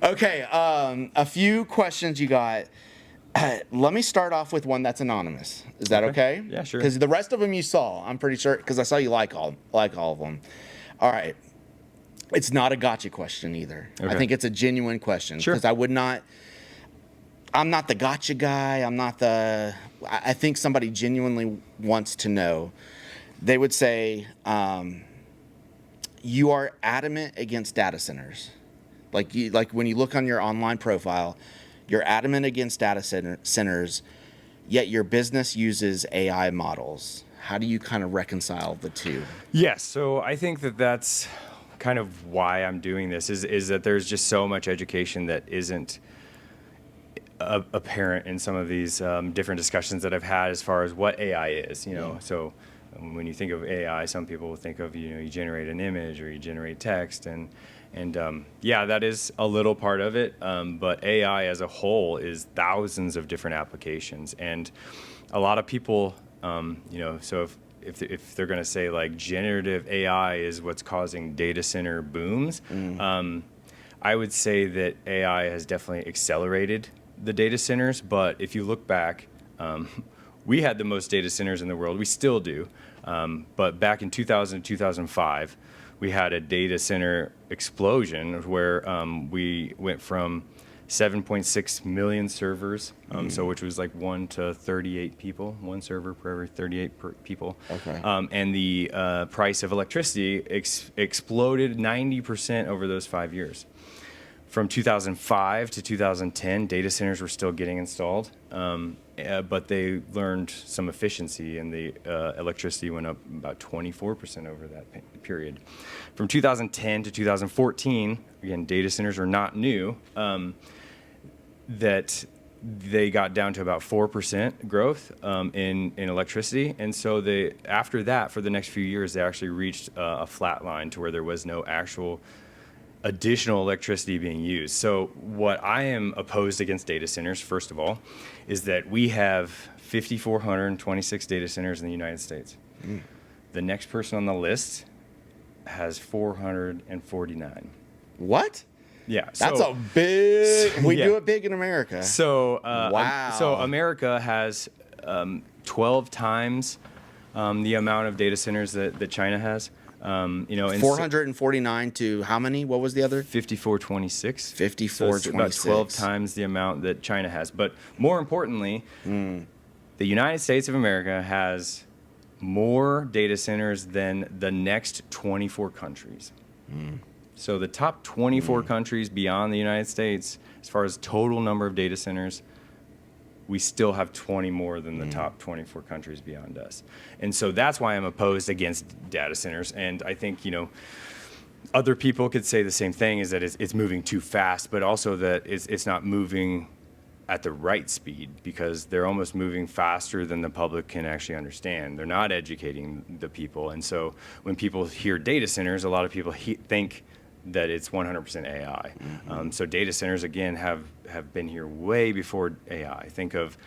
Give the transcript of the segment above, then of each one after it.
Okay, a few questions you got. Let me start off with one that's anonymous. Is that okay? Yeah, sure. Because the rest of them you saw, I'm pretty sure, because I saw you like all of them. All right. It's not a gotcha question either. I Okay. think it's a genuine question Sure. because I'm not the gotcha guy. I think somebody genuinely wants to know. They would say, you are adamant against data centers. Like when you look on your online profile, you're adamant against centers, yet your business uses AI models. How do you kind of reconcile the two? Yes. So I think that that's kind of why I'm doing this is that there's just so much education that isn't apparent in some of these different discussions that I've had as far as what AI is. So when you think of AI, some people will think of you generate an image or you generate text, and yeah, that is a little part of it. But AI as a whole is thousands of different applications, and a lot of people, so if they're going to say like generative AI is what's causing data center booms, I would say that AI has definitely accelerated the data centers. But if you look back, we had the most data centers in the world. We still do. But back in 2000 to 2005, we had a data center explosion where we went from 7.6 million servers, which was like 1 to 38 people, one server per every 38 people. Okay. And the price of electricity exploded 90% over those 5 years. From 2005 to 2010, data centers were still getting installed, but they learned some efficiency, and the electricity went up about 24% over that period. From 2010 to 2014, again, data centers are not new, that they got down to about 4% growth in electricity. And so after that, for the next few years, they actually reached a flat line to where there was no actual additional electricity being used. So what I am opposed against data centers, first of all, is that we have 5,426 data centers in the United States. The next person on the list has 449. What? Yeah. That's a big. We yeah. do it big in America. So wow. So America has 12 times the amount of data centers that China has. And 449 to how many? What was the other? 5426. 5426. So about 12 times the amount that China has. But more importantly, the United States of America has more data centers than the next 24 countries. So the top 24 countries beyond the United States, as far as total number of data centers, we still have 20 more than the top 24 countries beyond us. And so that's why I'm opposed against data centers. And I think, other people could say the same thing, is that it's moving too fast, but also that it's not moving at the right speed, because they're almost moving faster than the public can actually understand. They're not educating the people. And so when people hear data centers, a lot of people think that it's 100% AI. So data centers, again, have been here way before AI. Think of,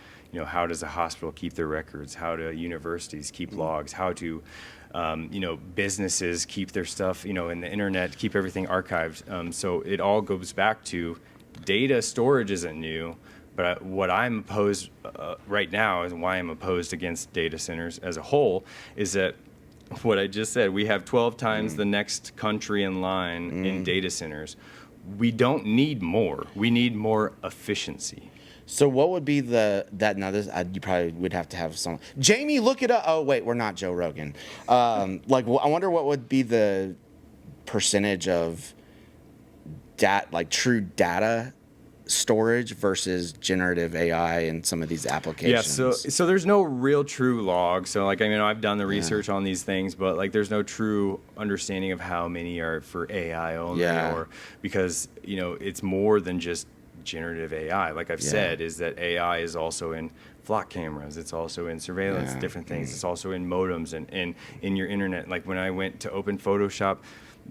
how does a hospital keep their records? How do universities keep logs? How do, businesses keep their stuff, in the internet, keep everything archived? So it all goes back to data storage isn't new. But what I'm opposed right now, and why I'm opposed against data centers as a whole, is that what I just said, we have 12 times the next country in line in data centers. We don't need more. We need more efficiency. So what would be you probably would have to have some. Jamie, look it up. Oh, wait, we're not Joe Rogan. I wonder what would be the percentage of true data storage versus generative AI and some of these applications. Yeah, so there's no real true log. So I've done the research on these things, but there's no true understanding of how many are for AI only, or because it's more than just generative AI. Like I've said, is that AI is also in flock cameras. It's also in surveillance, different things. It's also in modems and in your internet. Like when I went to open Photoshop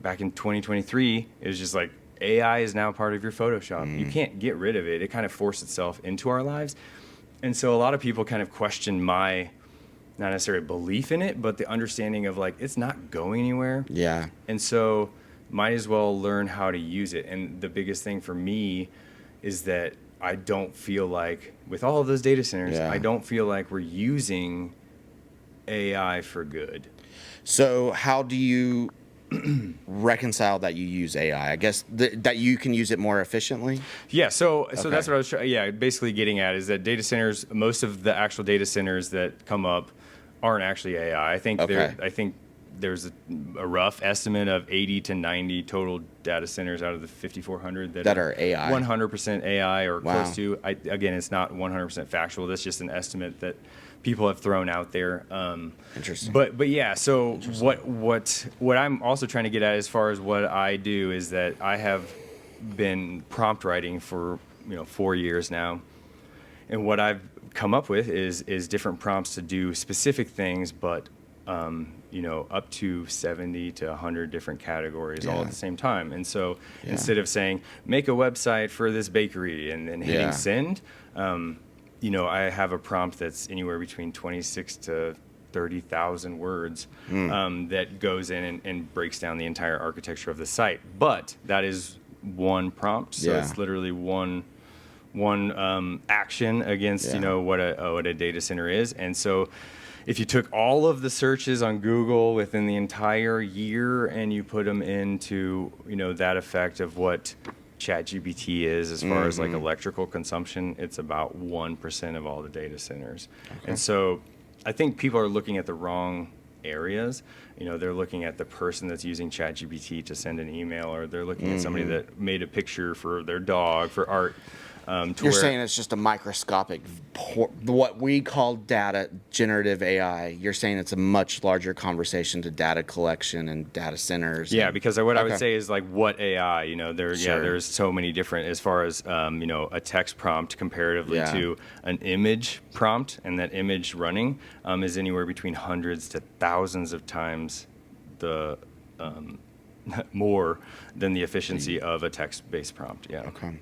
back in 2023, it was just like, AI is now part of your Photoshop. You can't get rid of it. It kind of forced itself into our lives. And so a lot of people kind of question my, not necessarily belief in it, but the understanding of it's not going anywhere. Yeah. And so might as well learn how to use it. And the biggest thing for me is that I don't feel like, with all of those data centers, Yeah. I don't feel like we're using AI for good. So how do you reconcile that you use AI? I guess that you can use it more efficiently. Yeah, so that's Okay. what I was basically getting at, is that data centers, most of the actual data centers that come up aren't actually AI. Okay. I think there's a rough estimate of 80 to 90 total data centers out of the 5,400 That are AI. 100% AI or Wow. close to. Again, it's not 100% factual. That's just an estimate that people have thrown out there. Interesting. But yeah, so what I'm also trying to get at, as far as what I do, is that I have been prompt writing for 4 years now, and what I've come up with is different prompts to do specific things, but up to 70 to 100 different categories all Yeah. at the same time. And so Yeah. instead of saying make a website for this bakery and then hitting Yeah. send, I have a prompt that's anywhere between 26 to 30,000 words that goes in and breaks down the entire architecture of the site. But that is one prompt, so Yeah. it's literally one action against Yeah. what a data center is. And so if you took all of the searches on Google within the entire year and you put them into that effect of what ChatGPT is, as far as like electrical consumption, it's about 1% of all the data centers. And so I think people are looking at the wrong areas. They're looking at the person that's using ChatGPT to send an email, or they're looking at somebody that made a picture for their dog for art. You're saying it's just a microscopic, what we call data generative AI. You're saying it's a much larger conversation to data collection and data centers. Yeah, and- because what I would Okay. say is like, what AI? Sure. There's so many different, as far as a text prompt comparatively Yeah. to an image prompt, and that image running is anywhere between hundreds to thousands of times the more than the efficiency of a text-based prompt. Yeah. Okay.